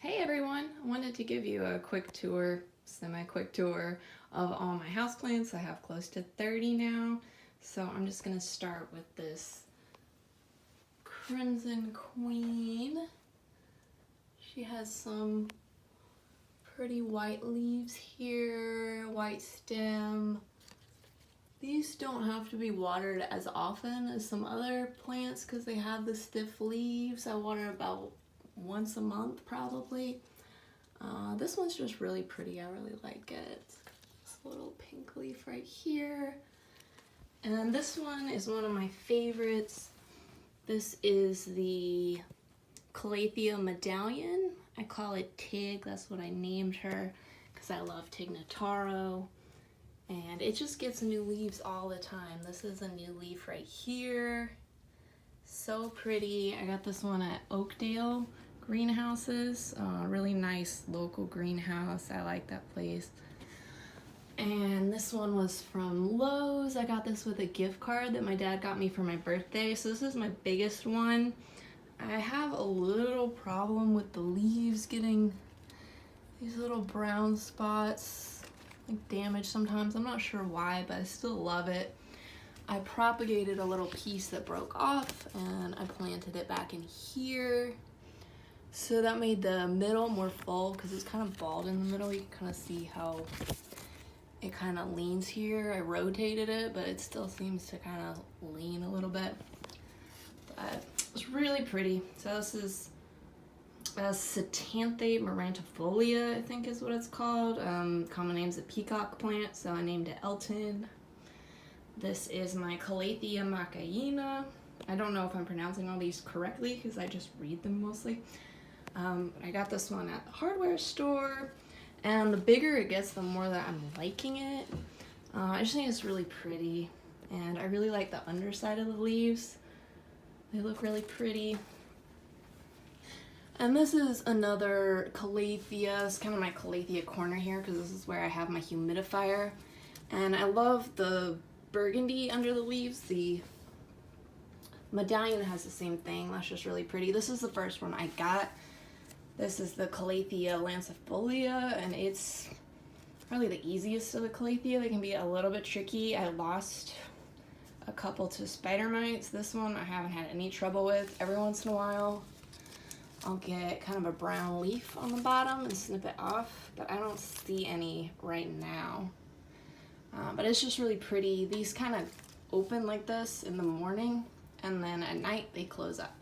Hey everyone, I wanted to give you a quick tour, semi-quick tour of all my houseplants. I have close to 30 now, so I'm just gonna start with this Crimson Queen. She has some pretty white leaves here, white stem. These don't have to be watered as often as some other plants because they have the stiff leaves. I water about once a month probably. This one's just really pretty. I really like it. This little pink leaf right here. And this one is one of my favorites. This is the Calathea medallion. I call it Tig. That's what I named her because I love Tig Notaro. And it just gets new leaves all the time. This is a new leaf right here. So pretty. I got this one at Oakdale Greenhouses. Really nice local greenhouse. I like that place. And this one was from Lowe's. I got this with a gift card that my dad got me for my birthday. So this is my biggest one. I have a little problem with the leaves getting these little brown spots, like damaged sometimes. I'm not sure why, but I still love it. I propagated a little piece that broke off and I planted it back in here. So that made the middle more full because it's kind of bald in the middle. You can kind of see how it kind of leans here. I rotated it, but it still seems to kind of lean a little bit. But it's really pretty. So this is a Setanthe Marrantifolia, I think is what it's called. Common name's a peacock plant, so I named it Elton. This is my Calathea macaina. I don't know if I'm pronouncing all these correctly because I just read them mostly. I got this one at the hardware store, and the bigger it gets, the more that I'm liking it. I just think it's really pretty, and I really like the underside of the leaves. They look really pretty. And this is another Calathea. It's kind of my Calathea corner here because this is where I have my humidifier. And I love the burgundy under the leaves. The medallion has the same thing. That's just really pretty. This is the first one I got. This is the Calathea lancifolia, and it's probably the easiest of the Calathea. They can be a little bit tricky. I lost a couple to spider mites. This one I haven't had any trouble with. Every once in a while I'll get kind of a brown leaf on the bottom and snip it off, but I don't see any right now. But it's just really pretty. These kind of open like this in the morning, and then at night they close up.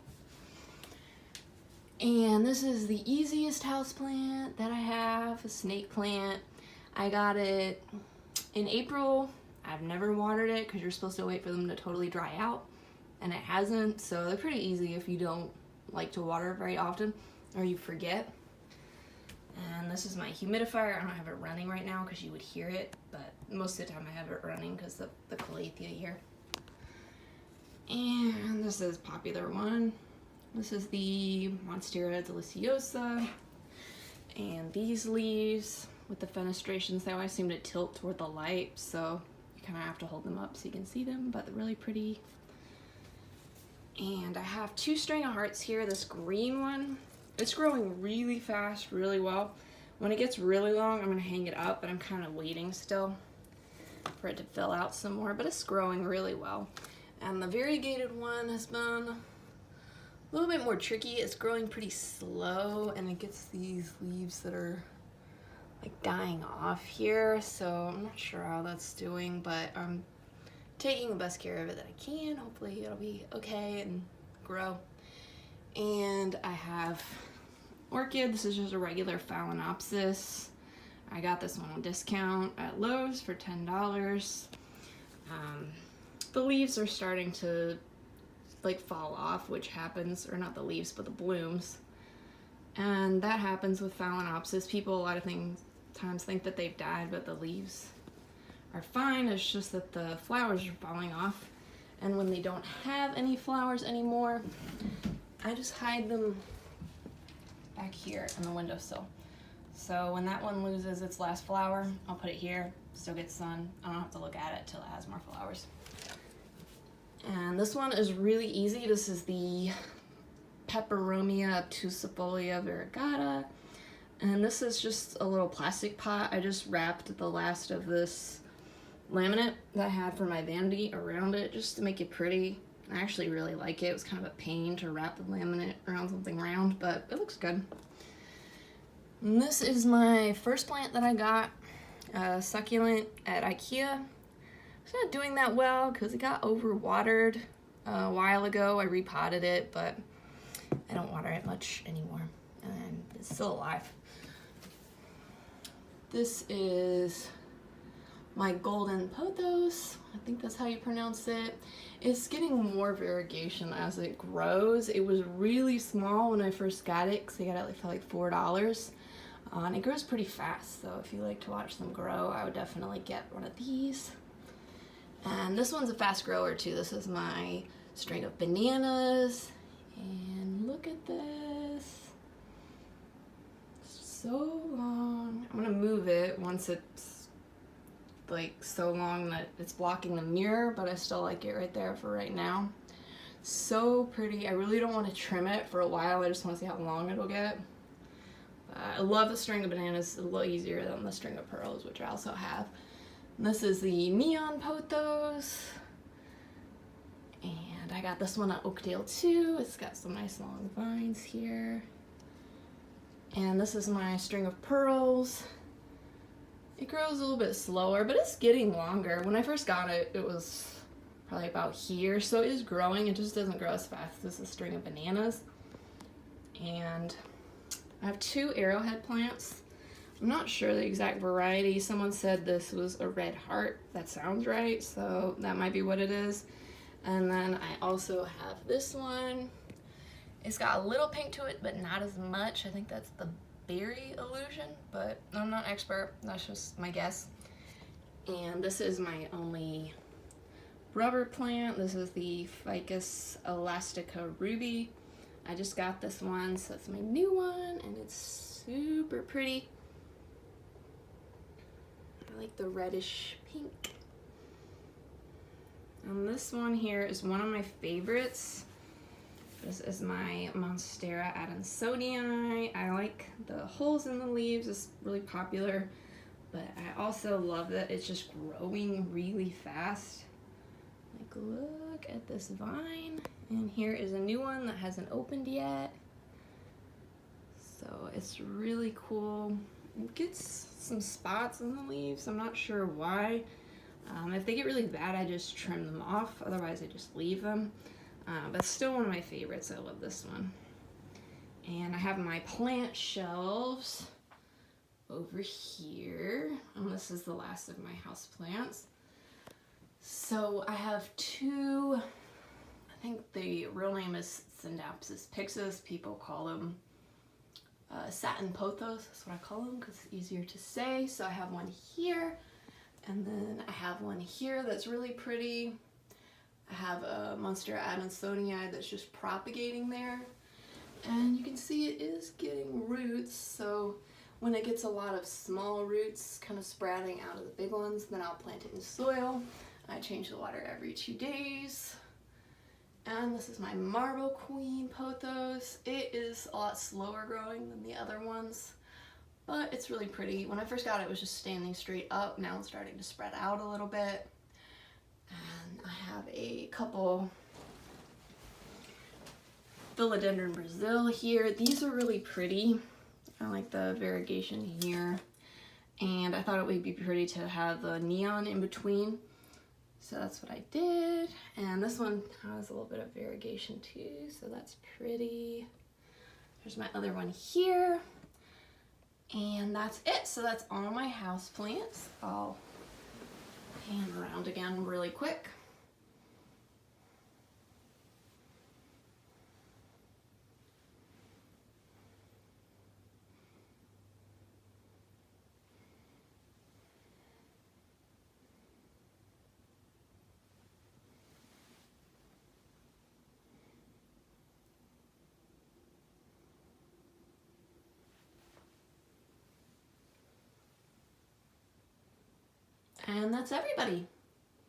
And this is the easiest houseplant that I have, a snake plant. I got it in April. I've never watered it because you're supposed to wait for them to totally dry out, and it hasn't, so they're pretty easy if you don't like to water very often or you forget. And this is my humidifier. I don't have it running right now because you would hear it, but most of the time I have it running because of the Calathea here. And this is a popular one. This is the Monstera deliciosa. And these leaves with the fenestrations, they always seem to tilt toward the light, so you kind of have to hold them up so you can see them, but they're really pretty. And I have two string of hearts here. This green one, it's growing really fast, really well. When it gets really long, I'm gonna hang it up, but I'm kind of waiting still for it to fill out some more, but it's growing really well. And the variegated one has been a little bit more tricky. It's growing pretty slow, and it gets these leaves that are like dying off here, so I'm not sure how that's doing, but I'm taking the best care of it that I can. Hopefully it'll be okay and grow. And I have orchid. This is just a regular Phalaenopsis. I got this one on discount at Lowe's for $10. The leaves are starting to like fall off, which happens, or not the leaves, but the blooms. And that happens with Phalaenopsis. People a lot of times think that they've died, but the leaves are fine. It's just that the flowers are falling off. And when they don't have any flowers anymore, I just hide them back here on the windowsill. So when that one loses its last flower, I'll put it here, still get sun. I don't have to look at it till it has more flowers. And this one is really easy. This is the Peperomia obtusifolia variegata. And this is just a little plastic pot. I just wrapped the last of this laminate that I had for my vanity around it just to make it pretty. I actually really like it. It was kind of a pain to wrap the laminate around something round, but it looks good. And this is my first plant that I got, succulent at IKEA. It's not doing that well because it got overwatered a while ago. I repotted it, but I don't water it much anymore, and it's still alive. This is my golden pothos. I think that's how you pronounce it. It's getting more variegation as it grows. It was really small when I first got it because I got it for like $4. And it grows pretty fast, so if you like to watch them grow, I would definitely get one of these. And this one's a fast grower too. This is my string of bananas. And look at this. So long. I'm gonna move it once it's like so long that it's blocking the mirror, but I still like it right there for right now. So pretty. I really don't want to trim it for a while. I just want to see how long it'll get. I love the string of bananas. It's a little easier than the string of pearls, which I also have. And this is the neon pothos. And I got this one at Oakdale too. It's got some nice long vines here. And this is my string of pearls. It grows a little bit slower, but it's getting longer. When I first got it, it was probably about here. So it is growing. It just doesn't grow as fast as a string of bananas. And I have 2 arrowhead plants. I'm not sure the exact variety. Someone said this was a red heart. That sounds right, so that might be what it is. And then I also have this one. It's got a little pink to it, but not as much. I think that's the berry illusion, but I'm not an expert. That's just my guess. And this is my only rubber plant. This is the Ficus elastica ruby. I just got this one, so it's my new one, and it's super pretty. I like the reddish pink. And this one here is one of my favorites. This is my Monstera adansonii. I like the holes in the leaves. It's really popular, but I also love that it's just growing really fast. Like, look at this vine. And here is a new one that hasn't opened yet. So it's really cool. It gets some spots in the leaves. I'm not sure why. If they get really bad, I just trim them off. Otherwise, I just leave them. But still one of my favorites. I love this one. And I have my plant shelves over here. And this is the last of my house plants. So I have 2, I think the real name is Scindapsus pixis. People call them satin pothos. That's what I call them because it's easier to say. So I have one here, and then I have one here that's really pretty. I have a Monstera adansonii that's just propagating there. And you can see it is getting roots, so when it gets a lot of small roots kind of sprouting out of the big ones, then I'll plant it in soil. I change the water every 2 days. And this is my Marble Queen pothos. It is a lot slower growing than the other ones, but it's really pretty. When I first got it, it was just standing straight up. Now it's starting to spread out a little bit. And I have a couple Philodendron Brazil here. These are really pretty. I like the variegation here. And I thought it would be pretty to have the neon in between. So that's what I did. And this one has a little bit of variegation too, so that's pretty. There's my other one here. And that's it. So that's all my house plants. I'll pan around again really quick. And that's everybody.